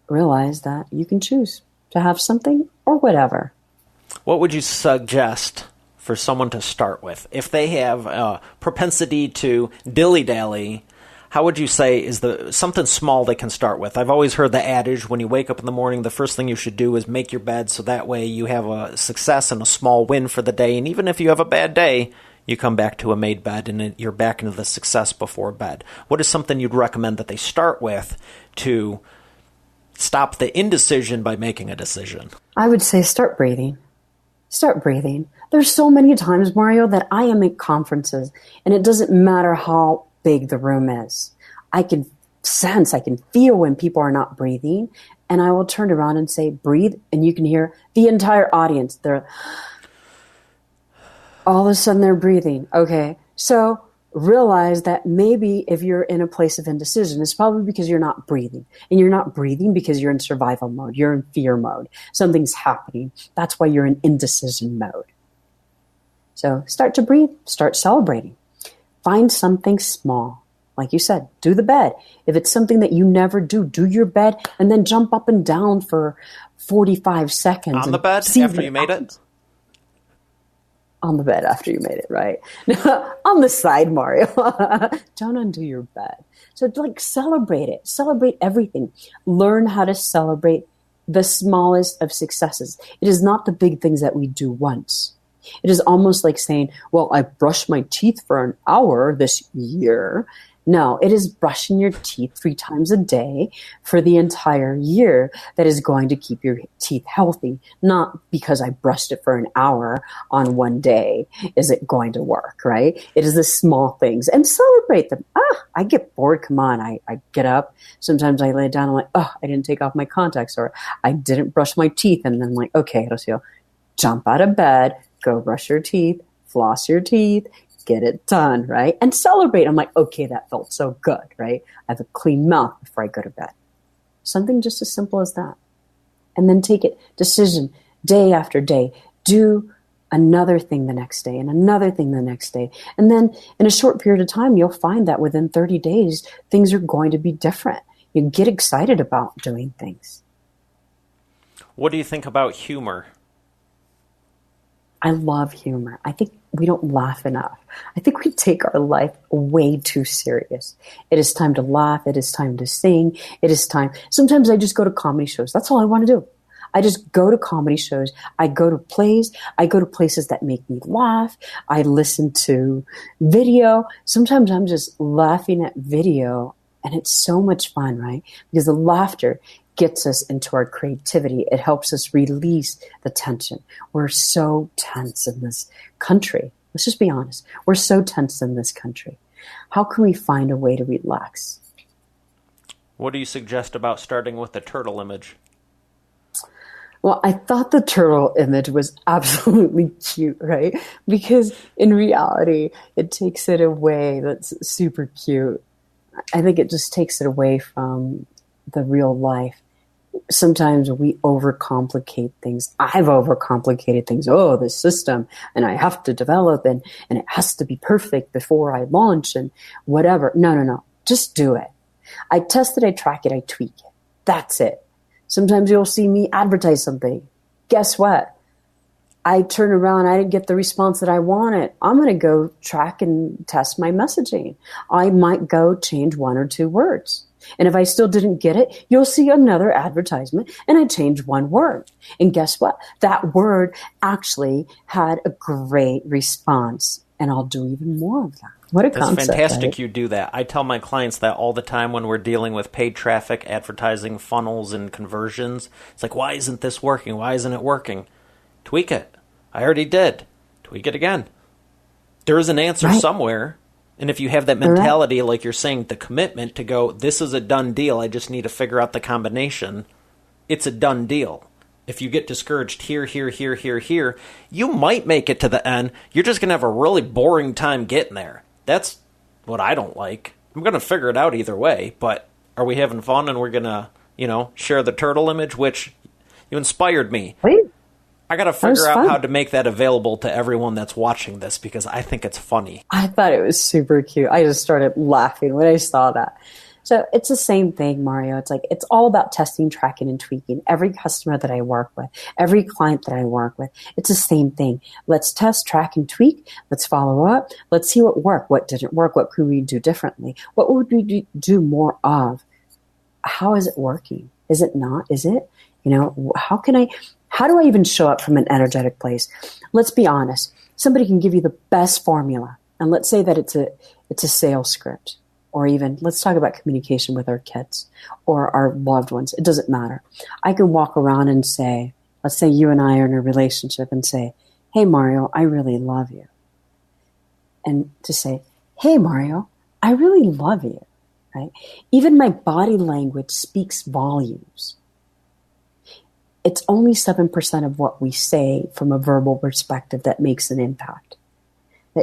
realize that you can choose to have something or whatever. What would you suggest for someone to start with? If they have a propensity to dilly-dally, how would you say is something small they can start with? I've always heard the adage, when you wake up in the morning, the first thing you should do is make your bed, so that way you have a success and a small win for the day. And even if you have a bad day, you come back to a made bed and you're back into the success before bed. What is something you'd recommend that they start with to stop the indecision by making a decision? I would say start breathing. Start breathing. There's so many times, Mario, that I am at conferences, and it doesn't matter how big the room is. I can sense, I can feel when people are not breathing, and I will turn around and say, breathe, and you can hear the entire audience. They're all of a sudden they're breathing. Okay, so realize that maybe if you're in a place of indecision, it's probably because you're not breathing. And you're not breathing because you're in survival mode. You're in fear mode. Something's happening. That's why you're in indecision mode. So start to breathe. Start celebrating. Find something small. Like you said, do the bed. If it's something that you never do your bed and then jump up and down for 45 seconds. On the bed after you made it? On the bed after you made it, right? On the side, Mario. Don't undo your bed. So celebrate it. Celebrate everything. Learn how to celebrate the smallest of successes. It is not the big things that we do once. It is almost like saying, well, I brushed my teeth for an hour this year. No, it is brushing your teeth 3 times a day for the entire year that is going to keep your teeth healthy. Not because I brushed it for an hour on one day is it going to work, right? It is the small things, and celebrate them. I get bored. Come on. I get up. Sometimes I lay down. I'm like, I didn't take off my contacts, or I didn't brush my teeth. And then I'm like, okay, Rocio, jump out of bed, go brush your teeth, floss your teeth, get it done, right? And celebrate. I'm like, okay, that felt so good, right? I have a clean mouth before I go to bed. Something just as simple as that. And then take it, decision, day after day. Do another thing the next day and another thing the next day. And then in a short period of time, you'll find that within 30 days, things are going to be different. You get excited about doing things. What do you think about humor? I love humor. I think we don't laugh enough. I think we take our life way too serious. It is time to laugh. It is time to sing. It is time. Sometimes I just go to comedy shows. That's all I want to do. I just go to comedy shows. I go to plays. I go to places that make me laugh. I listen to video. Sometimes I'm just laughing at video, and it's so much fun, right? Because the laughter gets us into our creativity. It helps us release the tension. We're so tense in this country. Let's just be honest. We're so tense in this country. How can we find a way to relax? What do you suggest about starting with the turtle image? Well, I thought the turtle image was absolutely cute, right? Because in reality, it takes it away. That's super cute. I think it just takes it away from the real life. Sometimes we overcomplicate things. I've overcomplicated things. Oh, this system, and I have to develop, and it has to be perfect before I launch and whatever. No. Just do it. I test it, I track it, I tweak it. That's it. Sometimes you'll see me advertise something. Guess what? I turn around, I didn't get the response that I wanted. I'm going to go track and test my messaging. I might go change 1 or 2 words. And if I still didn't get it, you'll see another advertisement and I change 1 word. And guess what? That word actually had a great response. And I'll do even more of that. What a concept. That's fantastic, right? You do that. I tell my clients that all the time when we're dealing with paid traffic, advertising, funnels, and conversions. It's like, why isn't this working? Why isn't it working? Tweak it. I already did. Tweak it again. There is an answer somewhere. And if you have that mentality, like you're saying, the commitment to go, this is a done deal, I just need to figure out the combination, it's a done deal. If you get discouraged here, you might make it to the end. You're just going to have a really boring time getting there. That's what I don't like. I'm going to figure it out either way, but are we having fun and we're going to, share the turtle image, which you inspired me. Wait. I got to figure out how to make that available to everyone that's watching this because I think it's funny. I thought it was super cute. I just started laughing when I saw that. So it's the same thing, Mario. It's like, it's all about testing, tracking, and tweaking. Every customer that I work with, every client that I work with, it's the same thing. Let's test, track, and tweak. Let's follow up. Let's see what worked, what didn't work, what could we do differently? What would we do more of? How is it working? Is it not? Is it? How do I even show up from an energetic place? Let's be honest. Somebody can give you the best formula. And let's say that it's a sales script. Or even, let's talk about communication with our kids or our loved ones. It doesn't matter. I can walk around and say, let's say you and I are in a relationship and say, hey, Mario, I really love you. And to say, hey, Mario, I really love you. Right? Even my body language speaks volumes. It's only 7% of what we say from a verbal perspective that makes an impact.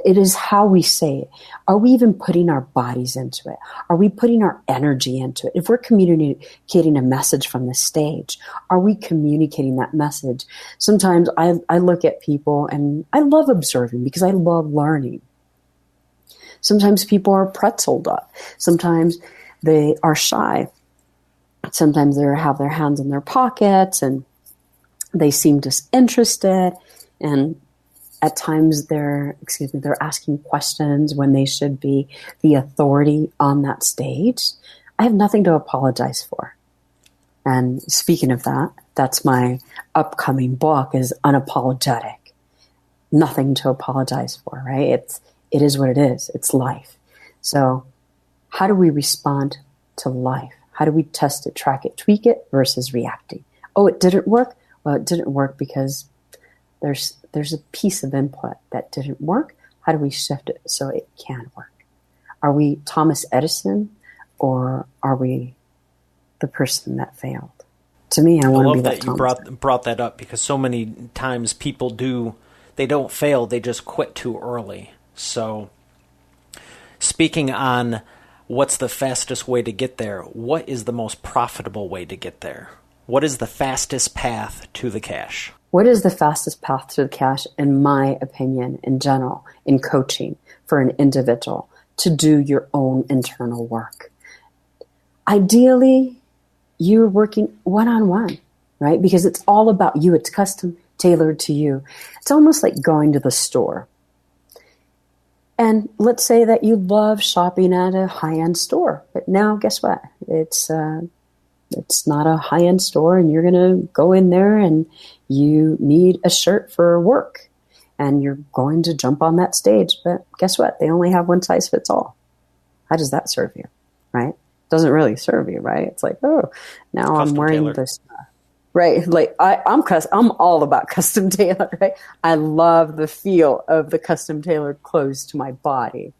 It is how we say it. Are we even putting our bodies into it? Are we putting our energy into it? If we're communicating a message from the stage, are we communicating that message? Sometimes I look at people and I love observing because I love learning. Sometimes people are pretzeled up. Sometimes they are shy. Sometimes they have their hands in their pockets and they seem disinterested, and at times they're asking questions when they should be the authority on that stage. I have nothing to apologize for. And speaking of that, that's my upcoming book is Unapologetic. Nothing to apologize for, right? It is what it is. It's life. So how do we respond to life? How do we test it, track it, tweak it versus reacting? Oh, it didn't work? Well, it didn't work because there's a piece of input that didn't work. How do we shift it so it can work? Are we Thomas Edison or are we the person that failed? To me, I want to be that Thomas. I love that you brought that up because so many times people they don't fail, they just quit too early. So speaking on what's the fastest way to get there, what is the most profitable way to get there? What is the fastest path to the cash? What is the fastest path to the cash, in my opinion, in general, in coaching for an individual to do your own internal work? Ideally, you're working one-on-one, right? Because it's all about you. It's custom tailored to you. It's almost like going to the store. And let's say that you love shopping at a high-end store, but now guess what? It's not a high-end store, and you're going to go in there and you need a shirt for work, and you're going to jump on that stage. But guess what? They only have one size fits all. How does that serve you, right? Doesn't really serve you, right? It's like, oh, now custom I'm wearing tailored. This. Right. Like I'm all about custom tailored, right? I love the feel of the custom tailored clothes to my body.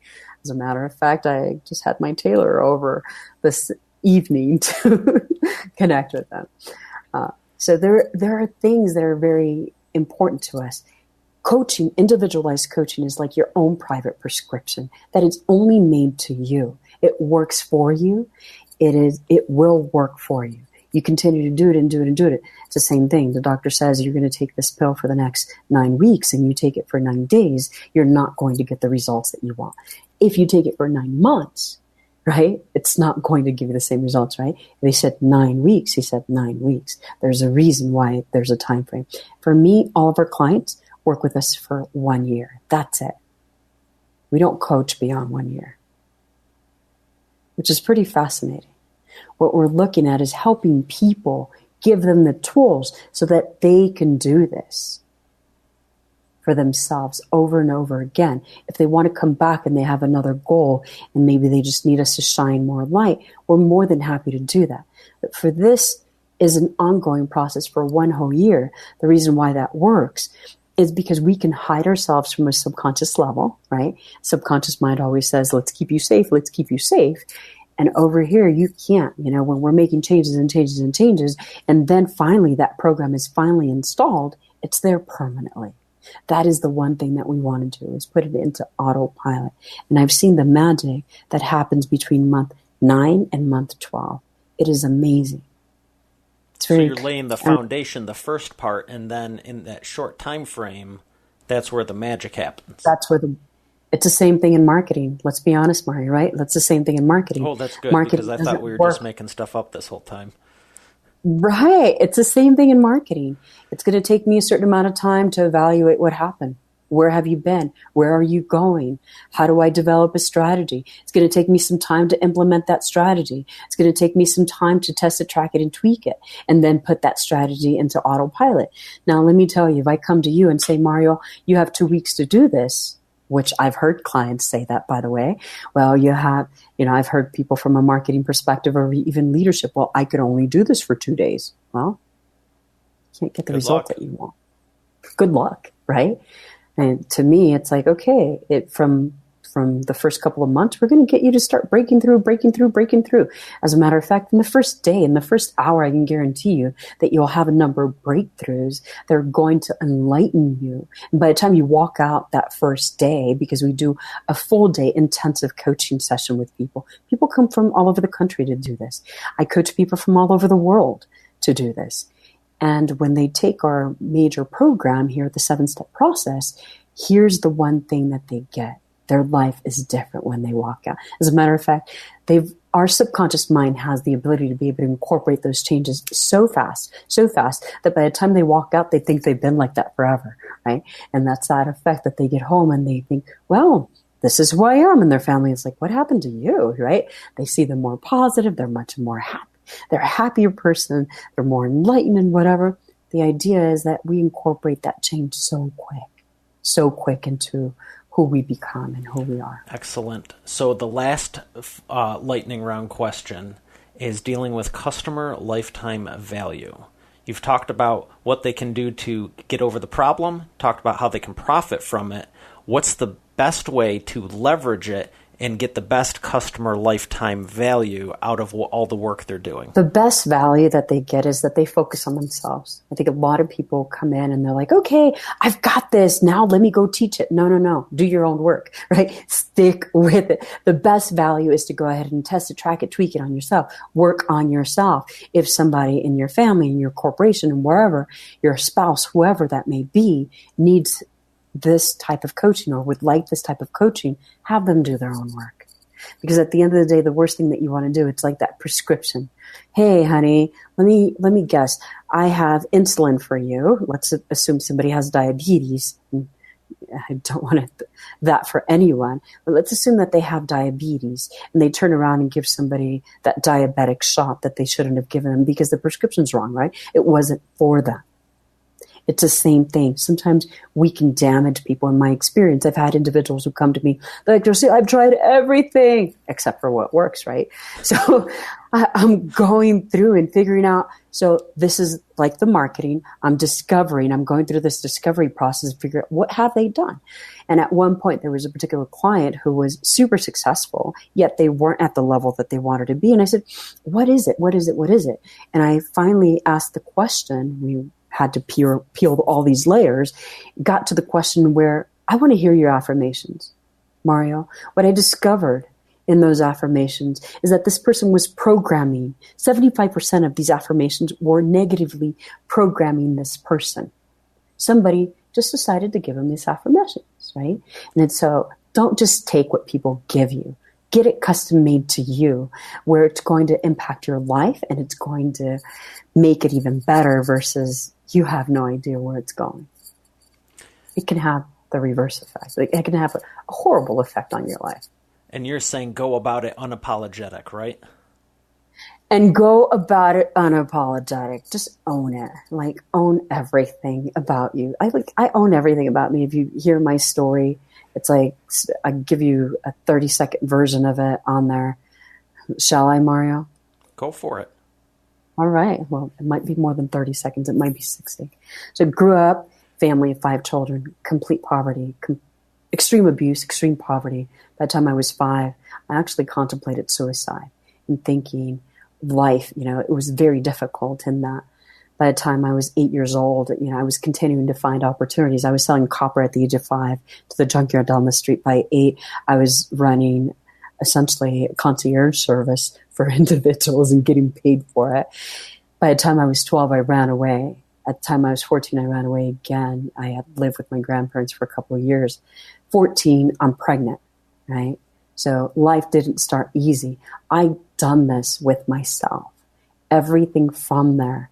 As a matter of fact, I just had my tailor over this evening to connect with them. So there are things that are very important to us. Coaching, individualized coaching, is like your own private prescription that is only made to you. It works for you. It will work for you. You continue to do it and do it and do it. It's the same thing. The doctor says you're going to take this pill for the next 9 weeks and you take it for 9 days, you're not going to get the results that you want. If you take it for 9 months, right, it's not going to give you the same results, right? They said 9 weeks. He said 9 weeks. There's a reason why there's a time frame. For me, all of our clients work with us for 1 year. That's it. We don't coach beyond 1 year, which is pretty fascinating. What we're looking at is helping people, give them the tools so that they can do this for themselves over and over again. If they want to come back and they have another goal and maybe they just need us to shine more light, we're more than happy to do that. But for this is an ongoing process for 1 whole year. The reason why that works is because we can hide ourselves from a subconscious level, right? Subconscious mind always says, let's keep you safe, let's keep you safe. And over here, you can't, when we're making changes and changes and changes, and then finally that program is finally installed, it's there permanently. That is the one thing that we want to do, is put it into autopilot. And I've seen the magic that happens between month 9 and month 12. It is amazing. So you're laying the foundation, the first part, and then in that short time frame, that's where the magic happens. It's the same thing in marketing. Let's be honest, Mario, right? That's the same thing in marketing. Oh, that's good, marketing because I thought we were just making stuff up this whole time. Right. It's the same thing in marketing. It's going to take me a certain amount of time to evaluate what happened. Where have you been? Where are you going? How do I develop a strategy? It's going to take me some time to implement that strategy. It's going to take me some time to test it, track it, and tweak it, and then put that strategy into autopilot. Now, let me tell you, if I come to you and say, Mario, you have 2 weeks to do this, which I've heard clients say that, by the way. Well, I've heard people from a marketing perspective or even leadership, well, I could only do this for 2 days. Well, you can't get the result that you want. Good luck, right? And to me, it's like, okay, from the first couple of months, we're going to get you to start breaking through. As a matter of fact, in the first day, in the first hour, I can guarantee you that you'll have a number of breakthroughs that are going to enlighten you. And by the time you walk out that first day, because we do a full day intensive coaching session with people come from all over the country to do this. I coach people from all over the world to do this. And when they take our major program here at the 7-step process, here's the one thing that they get. Their life is different when they walk out. As a matter of fact, our subconscious mind has the ability to be able to incorporate those changes so fast, that by the time they walk out, they think they've been like that forever, right? And that's that effect that they get home and they think, well, this is who I am. And their family is like, what happened to you, right? They see them more positive. They're much more happy. They're a happier person. They're more enlightened and whatever. The idea is that we incorporate that change so quick into who we become and who we are. Excellent. So the last lightning round question is dealing with customer lifetime value. You've talked about what they can do to get over the problem, talked about how they can profit from it. What's the best way to leverage it and get the best customer lifetime value out of all the work they're doing? The best value that they get is that they focus on themselves. I think a lot of people come in and they're like, okay, I've got this. Now let me go teach it. No. Do your own work, right? Stick with it. The best value is to go ahead and test it, track it, tweak it on yourself. Work on yourself. If somebody in your family, in your corporation, and wherever, your spouse, whoever that may be, needs this type of coaching or would like this type of coaching, have them do their own work. Because at the end of the day, the worst thing that you want to do, it's like that prescription. Hey, honey, let me guess. I have insulin for you. Let's assume somebody has diabetes. I don't want that for anyone. But let's assume that they have diabetes and they turn around and give somebody that diabetic shot that they shouldn't have given them because the prescription's wrong, right? It wasn't for them. It's the same thing. Sometimes we can damage people. In my experience, I've had individuals who come to me, they're like, Josie, I've tried everything except for what works, right? So I'm going through and figuring out, so this is like the marketing. I'm going through this discovery process to figure out what have they done. And at one point, there was a particular client who was super successful, yet they weren't at the level that they wanted to be. And I said, what is it? What is it? What is it? And I finally asked the question. We had to peel all these layers, got to the question where I want to hear your affirmations, Mario. What I discovered in those affirmations is that this person was programming. 75% of these affirmations were negatively programming this person. Somebody just decided to give them these affirmations, right? And so don't just take what people give you. Get it custom made to you, where it's going to impact your life and it's going to make it even better versus you have no idea where it's going. It can have the reverse effect. It can have a horrible effect on your life. And you're saying go about it unapologetic, right? And go about it unapologetic. Just own it. Like, own everything about you. I own everything about me. If you hear my story, it's like I give you a 30-second version of it on there. Shall I, Mario? Go for it. All right. Well, it might be more than 30 seconds. It might be 60. So I grew up, family of 5 children, complete poverty, extreme abuse, extreme poverty. By the time I was 5, I actually contemplated suicide and thinking life, it was very difficult in that. By the time I was 8 years old, I was continuing to find opportunities. I was selling copper at the age of 5 to the junkyard down the street. By 8, I was running essentially a concierge service for individuals and getting paid for it. By the time I was 12, I ran away. At the time I was 14, I ran away again. I had lived with my grandparents for a couple of years. 14, I'm pregnant, right? So life didn't start easy. I'd done this with myself. Everything from there.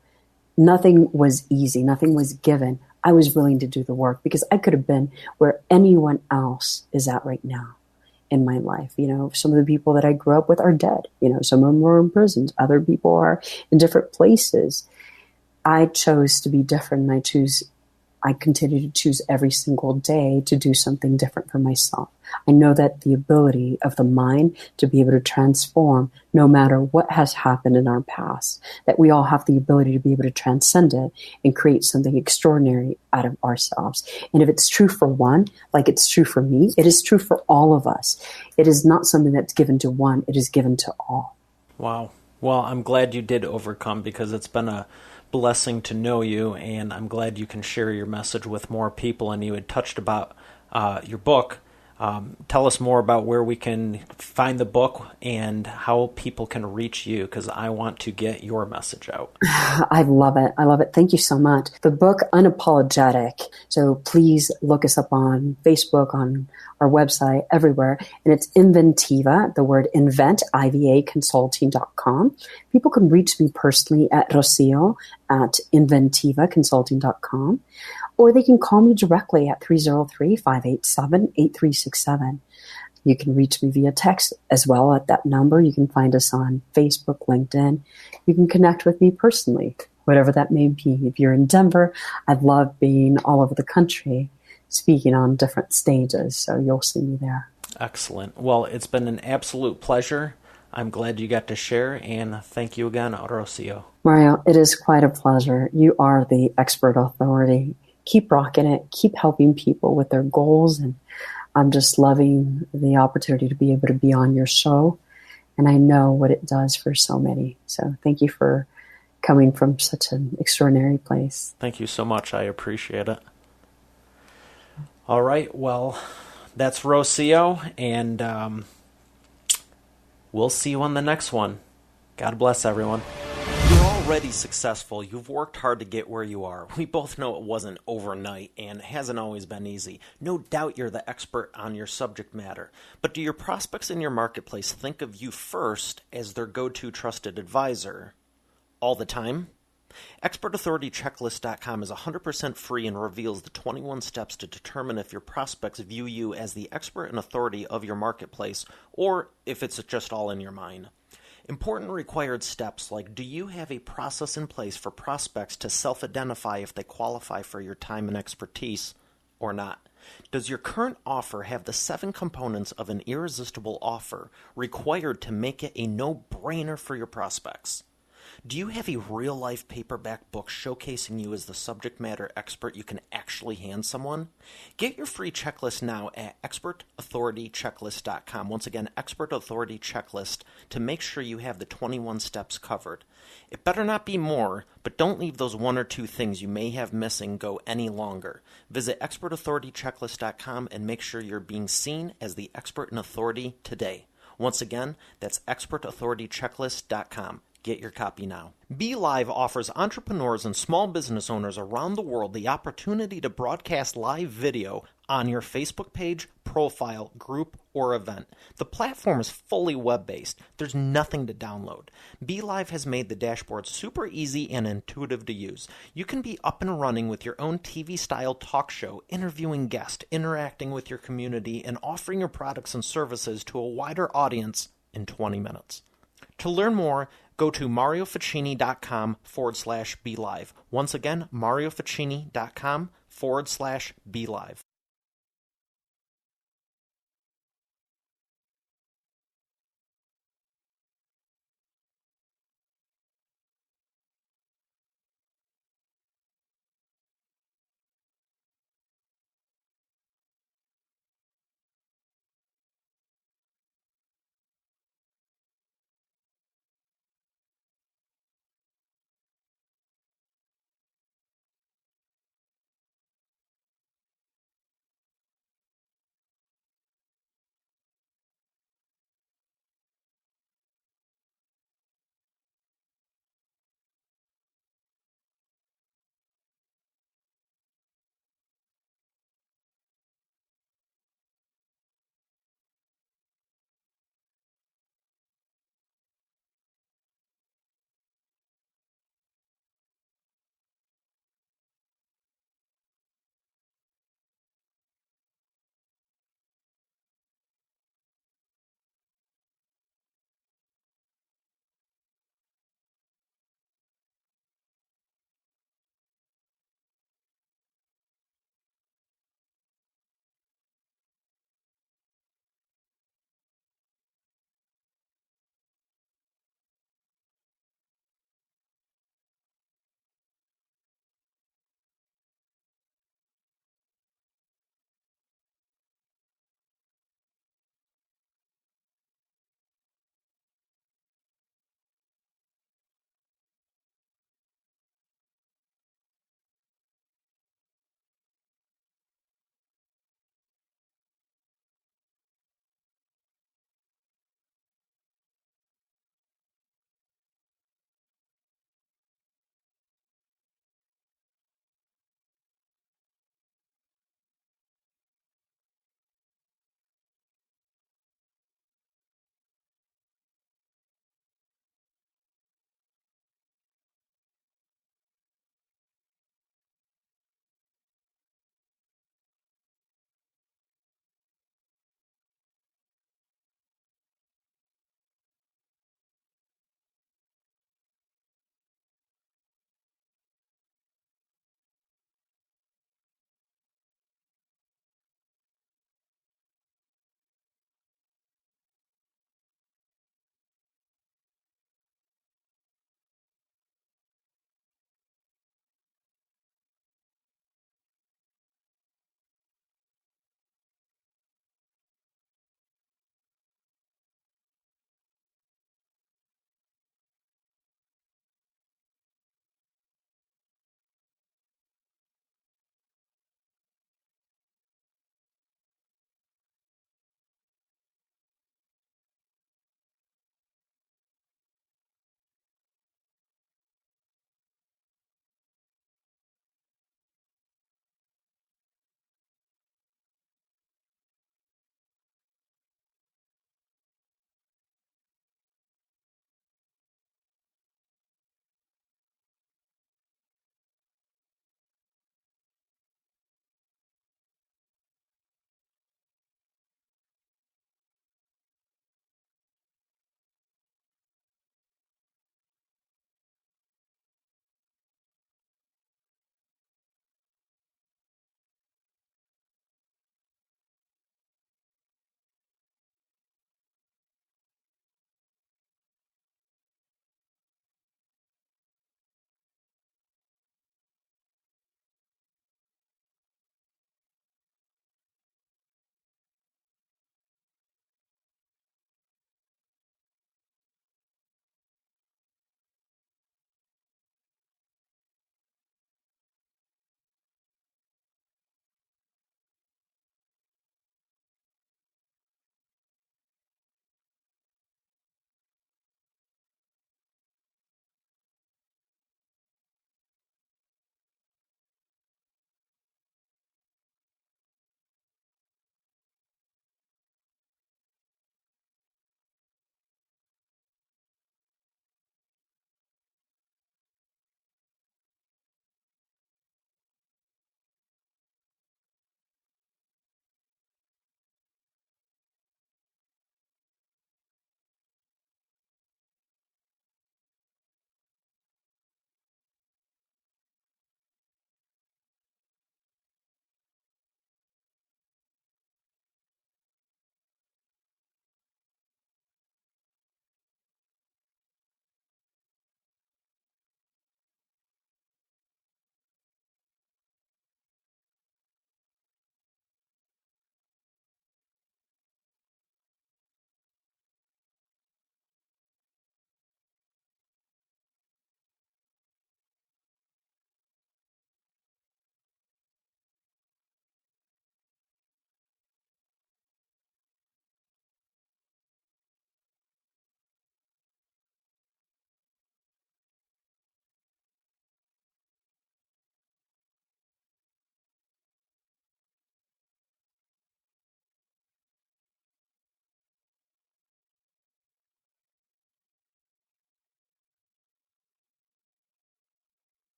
Nothing was easy. Nothing was given. I was willing to do the work because I could have been where anyone else is at right now in my life. Some of the people that I grew up with are dead. Some of them are in prisons. Other people are in different places. I chose to be different, and I continue to choose every single day to do something different for myself. I know that the ability of the mind to be able to transform no matter what has happened in our past, that we all have the ability to be able to transcend it and create something extraordinary out of ourselves. And if it's true for one, like it's true for me, it is true for all of us. It is not something that's given to one, it is given to all. Wow. Well, I'm glad you did overcome, because it's been a blessing to know you, and I'm glad you can share your message with more people. And you had touched about your book. Tell us more about where we can find the book and how people can reach you, because I want to get your message out. I love it. I love it. Thank you so much. The book, Unapologetic. So please look us up on Facebook, on our website, everywhere. And it's Inventiva, the word invent, IVA consulting.com. People can reach me personally at Rocio at inventivaconsulting.com. Or they can call me directly at 303-587-8367. You can reach me via text as well at that number. You can find us on Facebook, LinkedIn. You can connect with me personally, whatever that may be. If you're in Denver, I'd love being all over the country, speaking on different stages. So you'll see me there. Excellent. Well, it's been an absolute pleasure. I'm glad you got to share, and thank you again, Rocio. Mario, it is quite a pleasure. You are the expert authority. Keep rocking it. Keep helping people with their goals. And I'm just loving the opportunity to be able to be on your show. And I know what it does for so many. So thank you for coming from such an extraordinary place. Thank you so much. I appreciate it. All right. Well, that's Rocio, and we'll see you on the next one. God bless everyone. You're already successful. You've worked hard to get where you are. We both know it wasn't overnight and hasn't always been easy. No doubt you're the expert on your subject matter. But do your prospects in your marketplace think of you first as their go-to trusted advisor all the time? ExpertAuthorityChecklist.com is 100% free and reveals the 21 steps to determine if your prospects view you as the expert and authority of your marketplace, or if it's just all in your mind. Important required steps like, do you have a process in place for prospects to self-identify if they qualify for your time and expertise or not? Does your current offer have the 7 components of an irresistible offer required to make it a no-brainer for your prospects? Do you have a real-life paperback book showcasing you as the subject matter expert you can actually hand someone? Get your free checklist now at expertauthoritychecklist.com. Once again, Expert Authority Checklist, to make sure you have the 21 steps covered. It better not be more, but don't leave those 1 or 2 things you may have missing go any longer. Visit expertauthoritychecklist.com and make sure you're being seen as the expert in authority today. Once again, that's expertauthoritychecklist.com. Get your copy now. BeLive offers entrepreneurs and small business owners around the world the opportunity to broadcast live video on your Facebook page, profile, group, or event. The platform is fully web-based. There's nothing to download. BeLive has made the dashboard super easy and intuitive to use. You can be up and running with your own TV-style talk show, interviewing guests, interacting with your community, and offering your products and services to a wider audience in 20 minutes. To learn more, go to mariofacchini.com/BeLive. Once again, mariofacchini.com/BeLive.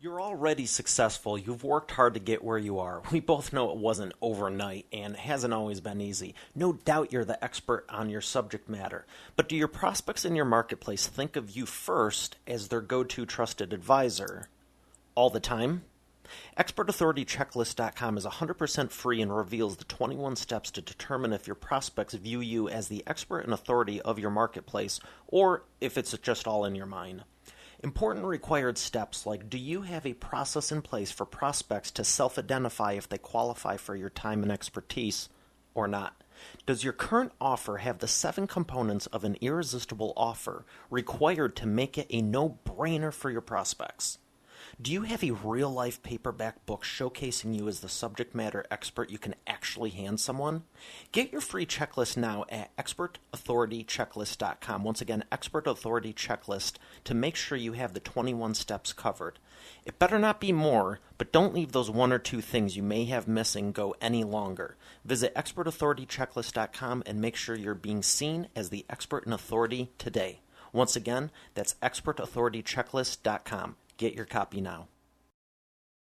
You're already successful. You've worked hard to get where you are. We both know it wasn't overnight and hasn't always been easy. No doubt you're the expert on your subject matter. But do your prospects in your marketplace think of you first as their go-to trusted advisor all the time? ExpertAuthorityChecklist.com is 100% free and reveals the 21 steps to determine if your prospects view you as the expert and authority of your marketplace or if it's just all in your mind. Important required steps like, do you have a process in place for prospects to self-identify if they qualify for your time and expertise or not? Does your current offer have the 7 components of an irresistible offer required to make it a no-brainer for your prospects? Do you have a real-life paperback book showcasing you as the subject matter expert you can actually hand someone? Get your free checklist now at ExpertAuthorityChecklist.com. Once again, Expert Authority Checklist, to make sure you have the 21 steps covered. It better not be more, but don't leave those 1 or 2 things you may have missing go any longer. Visit ExpertAuthorityChecklist.com and make sure you're being seen as the expert and authority today. Once again, that's ExpertAuthorityChecklist.com. Get your copy now.